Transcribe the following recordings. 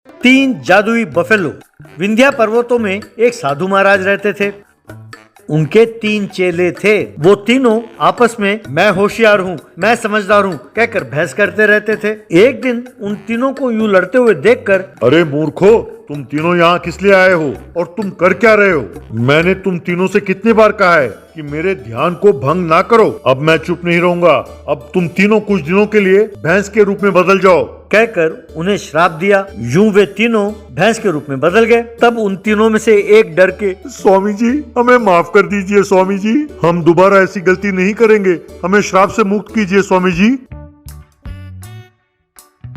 तीन जादुई बफेलो। विंध्या पर्वतों में एक साधु महाराज रहते थे। उनके तीन चेले थे। वो तीनों आपस में मैं होशियार हूँ, मैं समझदार हूँ कहकर बहस करते रहते थे। एक दिन उन तीनों को यूं लड़ते हुए देखकर, अरे मूर्खो, तुम तीनों यहाँ किस लिए आए हो और तुम कर क्या रहे हो? मैंने तुम तीनों से कितनी बार कहा है कि मेरे ध्यान को भंग ना करो। अब मैं चुप नहीं रहूंगा। अब तुम तीनों कुछ दिनों के लिए भैंस के रूप में बदल जाओ कहकर उन्हें श्राप दिया। यूं वे तीनों भैंस के रूप में बदल गए। तब उन तीनों में से एक डर के, स्वामी जी हमें माफ कर दीजिए स्वामी जी, हम दोबारा ऐसी गलती नहीं करेंगे, हमें श्राप से मुक्त कीजिए स्वामी जी।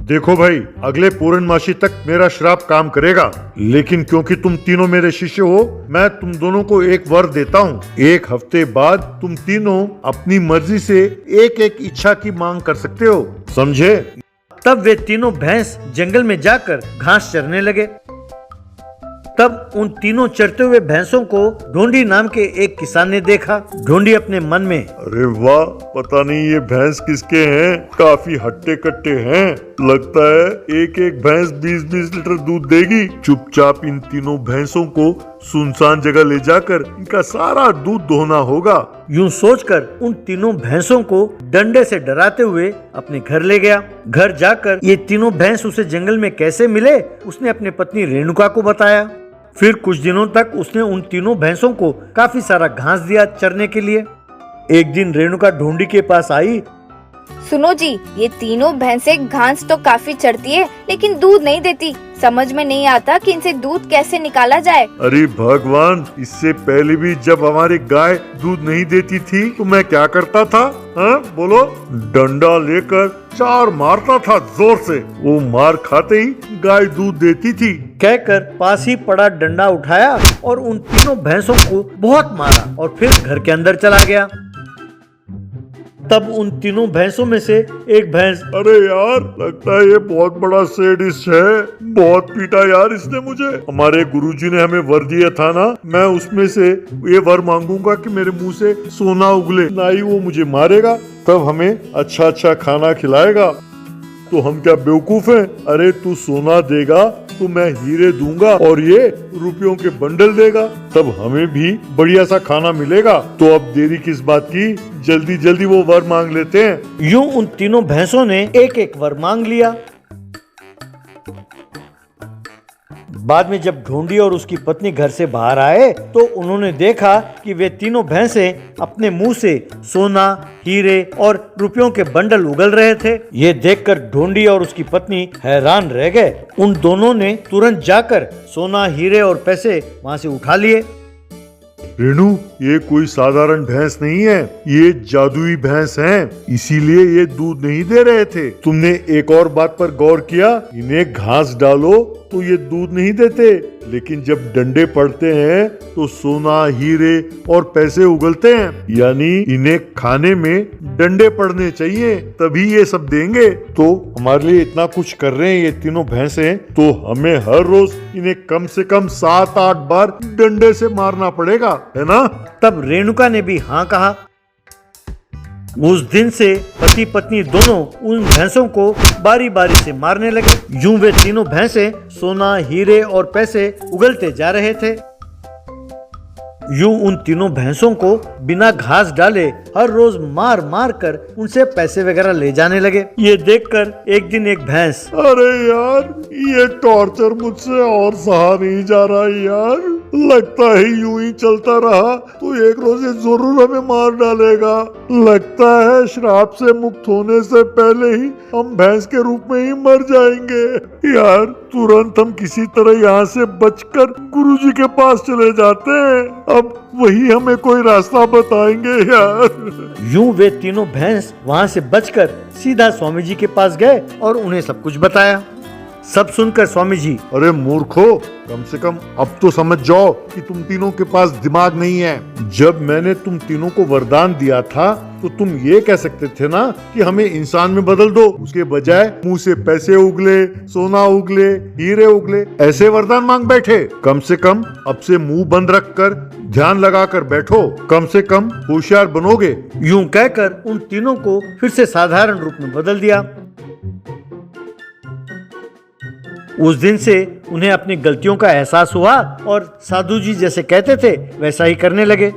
देखो भाई, अगले पूर्णमासी तक मेरा श्राप काम करेगा, लेकिन क्योंकि तुम तीनों मेरे शिष्य हो, मैं तुम दोनों को एक वर देता हूँ। एक हफ्ते बाद तुम तीनों अपनी मर्जी से एक एक इच्छा की मांग कर सकते हो, समझे? तब वे तीनों भैंस जंगल में जाकर घास चरने लगे। तब उन तीनों चरते हुए भैंसों को ढोंडी नाम के एक किसान ने देखा। ढोंडी अपने मन में, अरे वाह, पता नहीं ये भैंस किसके हैं, काफी हट्टे कट्टे हैं, लगता है एक एक भैंस 20-20 लीटर दूध देगी। चुपचाप इन तीनों भैंसों को सुनसान जगह ले जाकर इनका सारा दूध दोहना होगा। यूं सोचकर उन तीनों भैंसों को डंडे से डराते हुए अपने घर ले गया। घर जाकर ये तीनों भैंस उसे जंगल में कैसे मिले, उसने अपनी पत्नी रेणुका को बताया। फिर कुछ दिनों तक उसने उन तीनों भैंसों को काफी सारा घास दिया चरने के लिए। एक दिन रेणुका ढोंडी के पास आई। सुनो जी, ये तीनों भैंसें घास तो काफी चरती है, लेकिन दूध नहीं देती। समझ में नहीं आता कि इनसे दूध कैसे निकाला जाए। अरे भगवान, इससे पहले भी जब हमारी गाय दूध नहीं देती थी तो मैं क्या करता था? हाँ बोलो, डंडा लेकर चार मारता था जोर से, वो मार खाते ही गाय दूध देती थी। कहकर पास ही पड़ा डंडा उठाया और उन तीनों भैंसों को बहुत मारा और फिर घर के अंदर चला गया। तब उन तीनों भैंसों में से एक भैंस, अरे यार, लगता है ये बहुत बड़ा सैडिस्ट है, बहुत पीटा यार इसने मुझे। हमारे गुरुजी ने हमें वर दिया था ना, मैं उसमें से ये वर मांगूंगा कि मेरे मुंह से सोना उगले, ना ही वो मुझे मारेगा, तब हमें अच्छा अच्छा खाना खिलाएगा। तो हम क्या बेवकूफ हैं? अरे तू सोना देगा तो मैं हीरे दूंगा और ये रुपयों के बंडल देगा, तब हमें भी बढ़िया सा खाना मिलेगा। तो अब देरी किस बात की, जल्दी जल्दी वो वर मांग लेते हैं। यूं उन तीनों भैंसों ने एक एक वर मांग लिया। बाद में जब ढोंडी और उसकी पत्नी घर से बाहर आए तो उन्होंने देखा कि वे तीनों भैंसें अपने मुंह से सोना, हीरे और रुपयों के बंडल उगल रहे थे। ये देखकर ढोंडी और उसकी पत्नी हैरान रह गए। उन दोनों ने तुरंत जाकर सोना, हीरे और पैसे वहां से उठा लिए। रेणु, ये कोई साधारण भैंस नहीं है, ये जादुई भैंस हैं, इसीलिए ये दूध नहीं दे रहे थे। तुमने एक और बात पर गौर किया? इन्हें घास डालो तो ये दूध नहीं देते, लेकिन जब डंडे पड़ते हैं तो सोना, हीरे और पैसे उगलते हैं। यानी इन्हें खाने में डंडे पड़ने चाहिए, तभी ये सब देंगे। तो हमारे लिए इतना कुछ कर रहे हैं ये तीनों भैंसें, तो हमें हर रोज इन्हें कम से कम 7-8 बार डंडे से मारना पड़ेगा, है ना? तब रेणुका ने भी हाँ कहा। उस दिन से पति पत्नी दोनों उन भैंसों को बारी बारी से मारने लगे। यूं वे तीनों भैंसें सोना, हीरे और पैसे उगलते जा रहे थे। यूं उन तीनों भैंसों को बिना घास डाले हर रोज मार मार कर उनसे पैसे वगैरह ले जाने लगे। ये देखकर एक दिन एक भैंस, अरे यार, ये टॉर्चर मुझसे और सहा नहीं जा रहा यार, लगता है यूं ही चलता रहा तो एक रोज ये जरूर हमें मार डालेगा। लगता है श्राप से मुक्त होने से पहले ही हम भैंस के रूप में ही मर जाएंगे। यार तुरंत हम किसी तरह यहाँ से बचकर गुरुजी के पास चले जाते हैं, अब वही हमें कोई रास्ता बताएंगे यार। यूं वे तीनों भैंस वहाँ से बचकर सीधा स्वामी जी के पास गए और उन्हें सब कुछ बताया। सब सुनकर स्वामी जी, अरे मूर्खो, कम से कम अब तो समझ जाओ कि तुम तीनों के पास दिमाग नहीं है। जब मैंने तुम तीनों को वरदान दिया था तो तुम ये कह सकते थे ना कि हमें इंसान में बदल दो, उसके बजाय मुंह से पैसे उगले, सोना उगले, हीरे उगले, ऐसे वरदान मांग बैठे। कम से कम अब से मुंह बंद रखकर ध्यान लगाकर बैठो, कम से कम होशियार बनोगे। यूं कहकर उन तीनों को फिर से साधारण रूप में बदल दिया। उस दिन से उन्हें अपनी गलतियों का एहसास हुआ और साधु जी जैसे कहते थे वैसा ही करने लगे।